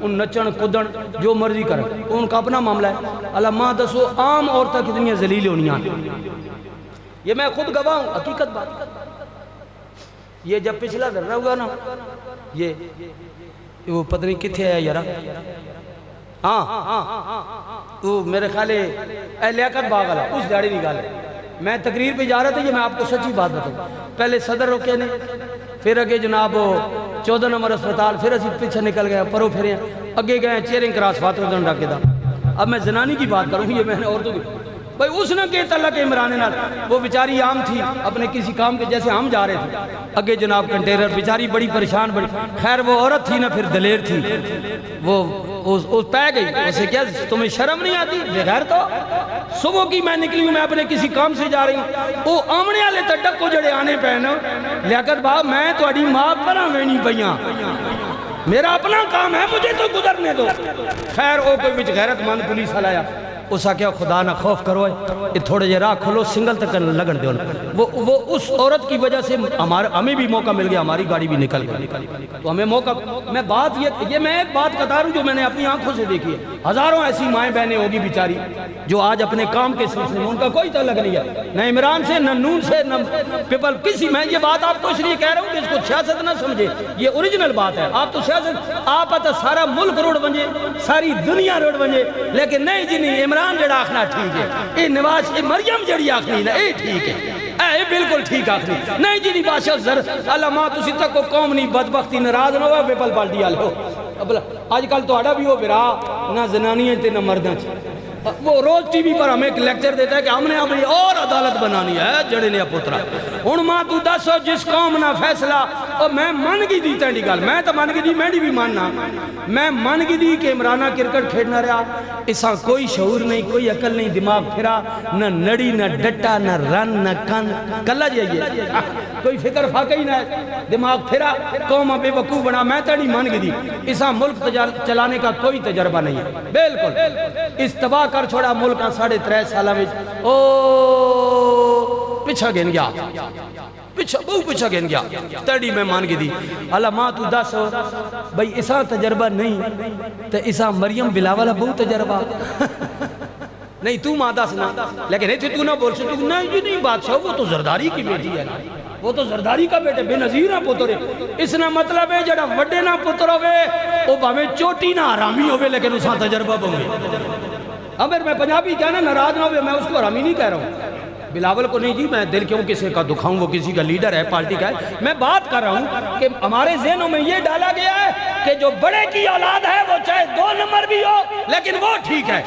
उन नचन कूदन जो मर्जी कर, उनका अपना मामला है। अल्लाह माँ दसो आम औरतें कितनी जलील होनियां, ये मैं खुद गवाह हूँ, हकीकत बात। ये जब पिछला धरना हुआ ना, ये वो पता नहीं कितने आया यार, हाँ वो मेरे ख्याल है लियाकत बाग वाला, उस दाढ़ी निकाले। मैं तकरीर पे जा रहा था, ये मैं आपको सच्ची बात बताऊँ, पहले सदर रोके ने, फिर अगे जनाब 14 नंबर अस्पताल, फिर असी पीछे निकल गए, परो फिर अगे गए चेयरिंग क्रॉस फातुर डाके दा। अब मैं जनानी की बात करूँ, ये मैंने औरतों की भाई उसने के तल्ला के इमरान नाल, वो बेचारी आम थी अपने किसी काम के, जैसे हम जा रहे थे अगे जनाब कंटेनर, बेचारी बड़ी परेशान, बड़ी खैर वो औरत थी ना, फिर दलेर थी, वो पै गई। उसे क्या तुम्हें शर्म नहीं आती बगैर तो सुबह की मैं निकली हूँ, मैं अपने किसी काम से जा रही हूँ, वो आमने वाले तक को जड़े आने पे न लियाकत बाब मैं थोड़ी माँ पर वेनी पईया, मेरा अपना काम है, मुझे तो गुजरने दो। खैर वो कोई बिच गैरतमंद पुलिस वाला आया, उस आख्या खुदा ना खौफ करो, ये थोड़े जे राह खोलो, सिंगल तक लगन दो। वो उस औरत की वजह से हमें भी मौका मिल गया, हमारी गाड़ी भी निकल गई, तो हमें मौका। मैं बात ये मैं एक बात बता रहा हूँ जो मैंने अपनी आंखों से देखी है। हजारों ऐसी माएँ बहनें होगी बेचारी जो आज अपने काम के सिलसिले में उनका कोई तल्लक नहीं है, न इमरान से, न नून से, न पीपल किसी। मैं ये बात आपको इसलिए कह रहा हूँ कि इसको सियासत ना समझे, ये ओरिजिनल बात है। आप तो सियासत आप तो सारा मुल्क रोड बने, सारी दुनिया रोड बने, लेकिन नहीं जी नहीं, इमरान जड़ा आखना ठीक है, ये नवाज ये मरियम जड़ी आखनी ना ये ठीक है, ये बिल्कुल ठीक आखनी नहीं जी नहीं। बादशाह जर अल्लाह माँ तुसी तक को कौम नहीं बदबख्ती नाराज ना हो बेपल पार्टी वाले हो। अजकल तो भी वो विरा ना जनानियां ते ना मर्दां च, वो रोज टीवी पर हमें एक लेक्चर देता है कि हमने अपनी और अदालत बनानी है जड़े ने पुत्रा। हूँ माँ तू दसो जिस कौम ना फैसला, और मैं मन गई दी तेरी गल, मैं तो मन गई दी, मैं भी मानना, मैं मन गई दी कि इमराना क्रिकेट खेलना रहा, इसा कोई शऊर नहीं, कोई अकल नहीं, दिमाग फिरा न नड़ी न डट्टा न रन न कन कला जाइए, कोई फिक्र फाका ही ना, दिमाग फिरा कौम बेवकूफ़ बना। मैं तेरी मन गई दी, इसा मुल्क चलाने का कोई तजर्बा नहीं है, बिल्कुल इस तबाह कर छोड़ा मुल्क 3.5 साल में। ओ पिछा गिन गया, पिछा बहुत पिछा गिन गया, तड़ी मैं मान गई दी। अल्लाह माँ तू दस भाई इसा तजर्बा नहीं तो इसा मरियम बिलावला बहुत तजर्बा नहीं, तू माँ दस ना, लेकिन इतने तू ना बोल तू नहीं जी नहीं बादशाह वो तो जरदारी की बेटी है ना, वो तो जरदारी का बेटे बेनजीर ना पुत्र है। इसना मतलब है जरा वड्डे ना पुत्र होवे वो भावे चोटी ना हरामी होवे, लेकिन उसका तजर्बा होवे। अगर मैं पंजाबी कहना नाराज ना हो, मैं उसको हरामी नहीं कह रहा हूँ, बिलावल को नहीं जी, मैं दिल क्यों किसी का दुखाऊं, वो किसी का लीडर है, पार्टी का है। मैं बात कर रहा हूँ कि हमारे ज़हनों में ये डाला गया है कि जो बड़े की औलाद है वो चाहे 2 नंबर भी हो लेकिन वो ठीक है।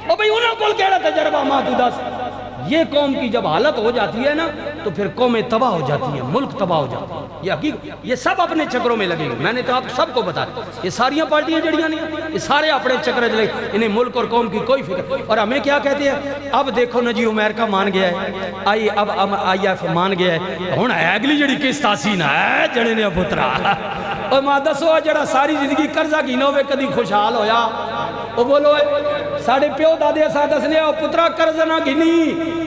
ओ भाई उन्होंने को कह रहा तजर्बा माँ तू दस, ये कौम की जब हालत हो जाती है ना तो फिर कौमें तबाह हो जाती हैं, मुल्क तबाह हो जाता है। ये हकीकत, ये सब अपने चक्रों में लगेंगे। मैंने तो आप सबको बताया, ये सारियां पार्टियां जड़ियां नहीं, ये सारे अपने चक्र चले, इन्हें मुल्क और कौम की कोई फिक्र। और हमें क्या कहते हैं, अब देखो ना जी अमेरिका मान गया है, अब IF मान गया है, हुण अगली जड़ी किस्त आसी ना है जड़े ने पुत्रा। और मां दसो जड़ा सारी जिंदगी कर्जा गिना होवे कदी खुशहाल होया, वो बोलो साढ़े प्यो दादे सा दसने पुत्रा कर्जा ना गिनी,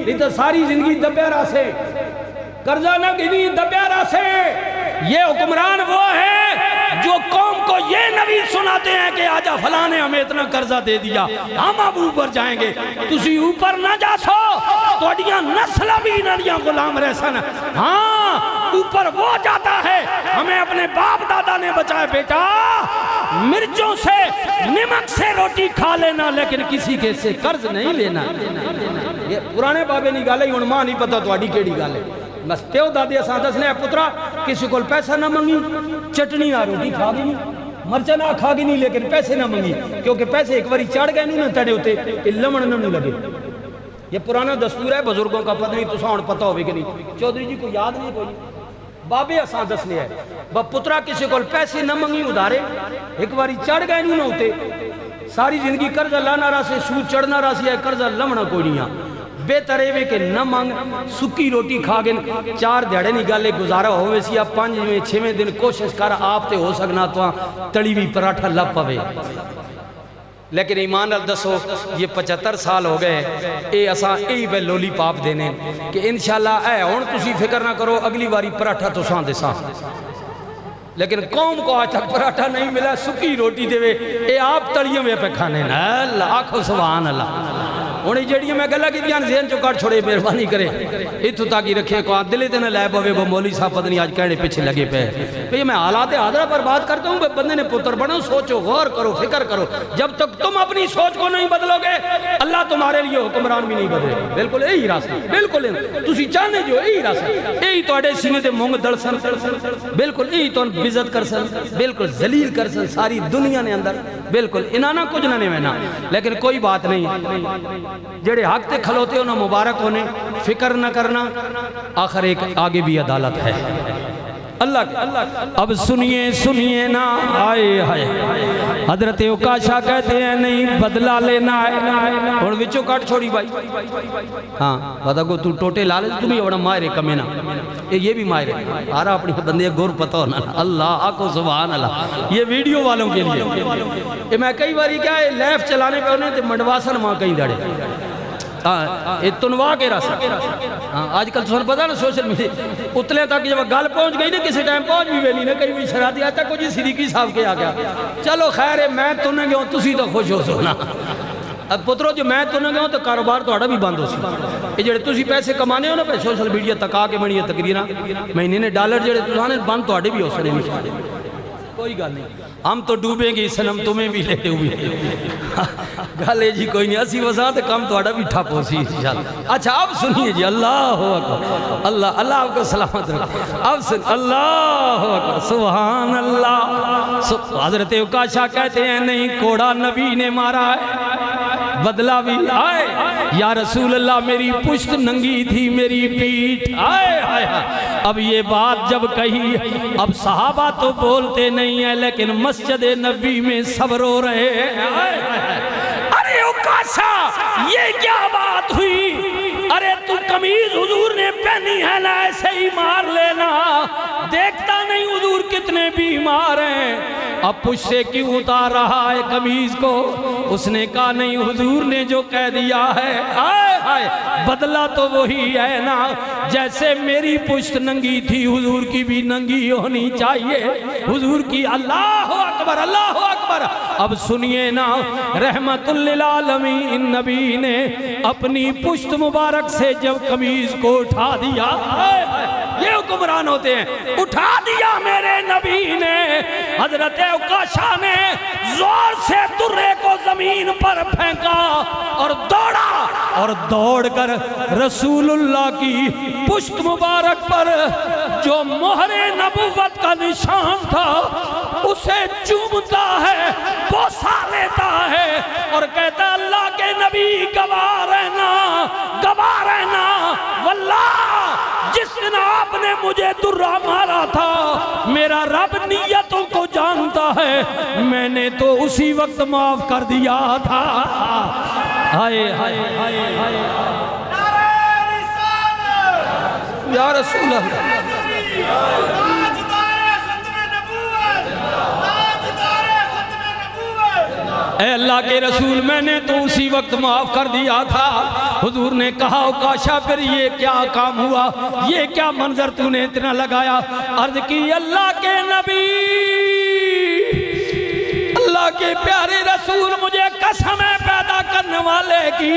नहीं तो सारी जिंदगी दब्या रासे, कर्जा ना गिनी दब्या रासे। ये हुक्मरान वो है जो कौम को ये नबी सुनाते हैं कि आजा फलां ने हमें इतना कर्जा दे दिया, हम अब ऊपर जाएंगे, तुसी ऊपर ना जासो, तोड़ियां नस्ल भी नड़ियां गुलाम रहसन। हाँ ऊपर वो जाता है, हमें अपने बाप दादा ने बचाया बेटा, मिर्चों से नमक से रोटी खा लेना लेकिन किसी के से कर्ज नहीं लेना। ये पुराने बाबे नी गल है, हुण मां नहीं पता तुहाडी केड़ी गल है। बस प्यो दादे असां दसने पुत्रा किसी को पैसा ना मंगी, चटनी ना रोटी खा गई, मरचा ना खा गई नहीं, लेकिन पैसे ना मंगी, क्योंकि पैसे एक बारी चढ़ गए ना तेरे उत्ते लमण ना लगे। ये पुराना दस्तूर है बुजुर्गों का, पता नहीं तुसा हुण पता होवे कि नहीं, चौधरी जी को याद नहीं कोई बाबे असां दसने है। ब पुत्रा किसी को पैसे न मंगी उधारे, एक बारी चढ़ गए ना उत्ते, सारी जिंदगी कर्जा लाना रासे, सूद चढ़ना रासी है, कर्जा लमना कोई नहीं। बेहतर वे के न मंग, सुक्की रोटी खा गए, 4 दिहाड़े नहीं गल गुजारा होवे सी, 5वें 6वें दिन कोशिश कर आप ते हो सकना तो तली हुई पराठा लग पवे। लेकिन ईमान नाल दसो ये 75 साल हो गए, ये असा यही वे लोली पाप देने कि इंशाल्लाह है। हुण तुसी फिक्र ना करो, अगली बारी पराठा तुसां देसां, लेकिन कौम को आज तक पराठा नहीं मिला, सुखी रोटी देवे ये आप तलियों में पे खाने ना। आखो सुभान अल्लाह। हूँ जी मैं गल्लां कीतियां ज़हन चो कट छोड़े, मेहरबानी करे इतों तक ही रखे को दिले ते ना लै पवे वो मौली साहब पता नहीं आज कहने पीछे लगे पे भई मैं हालात हादरा पर बात करता हूँ। बंदे ने पुत्र बनो, सोचो, गौर करो, फिक्र करो। जब तक तुम अपनी सोच को नहीं बदलोगे अल्लाह तुम्हारे लिए हुक्मरान भी नहीं बदलेगा। बिल्कुल यही रास्ता, बिल्कुल तुसी चाहने जो यही रास्ता, यही तुहाडे सीने ते मूंग दलसन, बिल्कुल यही तुहानू इज्जत कर सन, बिल्कुल जलील कर सन सारी दुनिया ने अंदर, बिल्कुल इनाना कुछ ना नहीं। लेकिन कोई बात नहीं, जेड़े हक ते खलोते हो ना मुबारक होने, फिक्र न करना, आखिर एक आगे भी अदालत है अल्लाह। अब सुनिए सुनिए ना, आए हाय हजरत उकाशा कहते हैं नहीं बदला लेना है। और विचों काट छोड़ी भाई, हाँ पता को तू टोटे लाल तू भी बड़ा मायरे कमे ना, ये भी मायरे आ रहा अपनी बंदे गोर पता होना। अल्लाह आको सुभान अल्लाह। ये वीडियो वालों के लिए ये मैं कई बार क्या है लाइव चलाने पे उन्हें तो मंडवासन माँ कहीं दड़े, हाँ ये तुनवा के रास्ता। हाँ आजकल तुझे पता ना सोशल मीडिया उतले तक जब गल पहुंच गई ना, किसी टाइम पहुंच भी नहीं ना, कहीं भी शरारती आज तक कुछ सिरीकी साहब के आ गया। चलो खैर है मैं तुने गया तुसी तो खुश हो सोना। अब पुत्रो जो मैं तुने गया तो कारोबार थोड़ा भी बंद हो सी। ये जेडे तुसी पैसे कमाने हो ना पे सोशल मीडिया तक आके बनी तकरीर महीने ने डॉलर जेडे तुहाने बंद थोड़े भी हो सकते। कोई गल नहीं, हम तो डूबेंगे सनम तुम्हें भी ले डूबे। गल है जी कोई नहीं, असी वसा तो कम थोड़ा भी ठप हो सी इंशाल्लाह। अच्छा अब सुनिए जी, अल्लाह अकबर, अल्लाह अल्लाह आपको सलामत रखे। अब सुन, अल्लाह अकबर, सुभान अल्लाह। हजरत उकाशा कहते हैं नहीं कोड़ा नबी ने मारा है, बदला भी आए। या रसूल अल्लाह मेरी पुश्त नंगी थी, मेरी पीठ आए हाय। अब ये बात जब कही, अब सहाबा तो बोलते नहीं है लेकिन मस्जिद नबी में सब रो रहे हैं। अरे उकाशा ये क्या बात हुई? अरे तू कमीज हुजूर ने पहनी है ना, ऐसे ही मार लेना, देखता नहीं हुजूर कितने बीमार हैं। अब पुश से क्यों उतार रहा है कमीज को? उसने कहा नहीं हुजूर ने जो कह दिया है, आए हाय बदला तो वही है ना, जैसे मेरी पुश्त नंगी थी हुजूर की भी नंगी होनी चाहिए हुजूर की। अल्लाह अकबर, अल्लाह अकबर। अब सुनिए ना, रहमतुल लिल आलमीन नबी ने अपनी पुश्त मुबारक से जब कमीज को उठा दिया, आए हाय ये हुक्मरान होते हैं, उठा दिया मेरे नबी ने। हजरत उकाशा ने जोर से दुर्रे को जमीन पर फेंका और दौड़ा, और दौड़कर रसूलुल्लाह की पुश्त मुबारक पर जो मोहरे नबुव्वत का निशान था उसे चूमता है, बोसा लेता है और कहता अल्लाह के नबी गवाह रहना, गवाह रहना, वल्लाह जिस दिन आपने मुझे दुर्रा मारा था मेरा रब नियतों को जानता है, मैंने तो उसी वक्त माफ कर दिया था। हाय हाय हाय हाय या रसूल अल्लाह, ऐ अल्लाह के रसूल मैंने तो उसी वक्त माफ कर दिया था। हुजूर ने कहा उकाशा फिर ये क्या काम हुआ, ये क्या मंजर तूने इतना लगाया? अर्ज की अल्लाह के नबी, अल्लाह के प्यारे रसूल मुझे कसम है पैदा करने वाले की,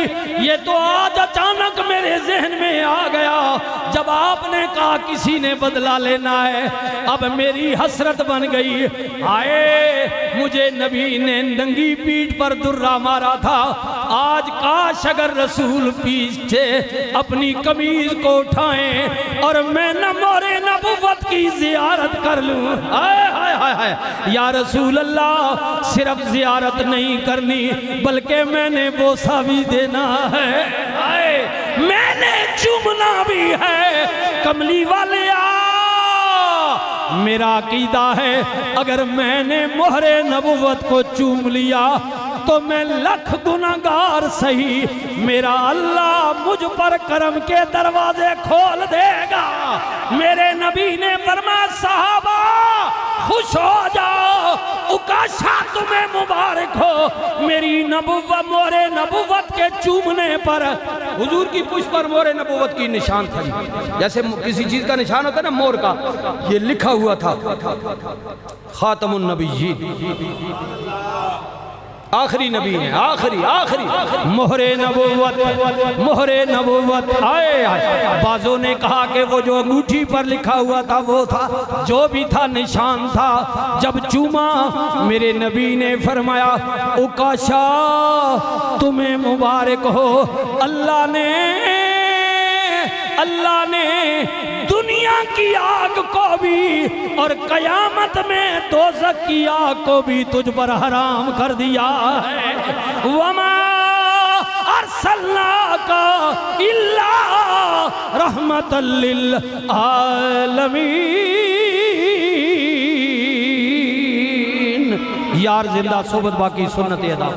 ये तो आज अचानक मेरे जहन में आ गया जब आपने कहा किसी ने बदला लेना है। अब मेरी हसरत बन गई, आए मुझे नबी ने नंगी पीठ पर दुर्रा मारा था, आज काश अगर रसूल पीछे अपनी कमीज को उठाएं और मैं न मोरे नबुव्वत की जियारत कर लूं। हाय हाय हाय हाय या रसूल अल्लाह, सिर्फ जियारत नहीं करनी बल्कि मैंने बोसा भी देना है, हाय मैंने चूमना भी है। कमली वाले मेरा अकीदा है अगर मैंने मोहरे नबुव्वत को चूम लिया तो मैं लख गुनाहगार सही, मेरा अल्लाह मुझ पर करम के दरवाजे खोल देगा। मेरे नबी ने फरमाया साहबा खुश हो जाओ, उकाशा तुम्हें मुबारक हो, मेरी नबुव्वत मोरे नबुव्वत के चूमने पर। हुजूर की पुष्प पर मोरे नबुव्वत की निशान था, जैसे किसी चीज का निशान होता है ना मोर का, ये लिखा हुआ था खातमुन नबिय्यीन, आखिरी नबी है, आखिरी आखिरी मोहरे नबुव्वत, मोहरे नबुव्वत। आए आए बाजों ने कहा कि वो जो अंगूठी पर लिखा हुआ था वो था, जो भी था निशान था। जब चूमा मेरे नबी ने फरमाया उकाशा तुम्हें मुबारक हो, अल्लाह ने दुनिया की आग को भी और कयामत में दोज़ख की आग को भी तुझ पर हराम कर दिया है। वमा अरसलनाका इल्ला रहमतल लिल आलमीन। यार जिंदा सोबत बाकी सुन्नत अदा।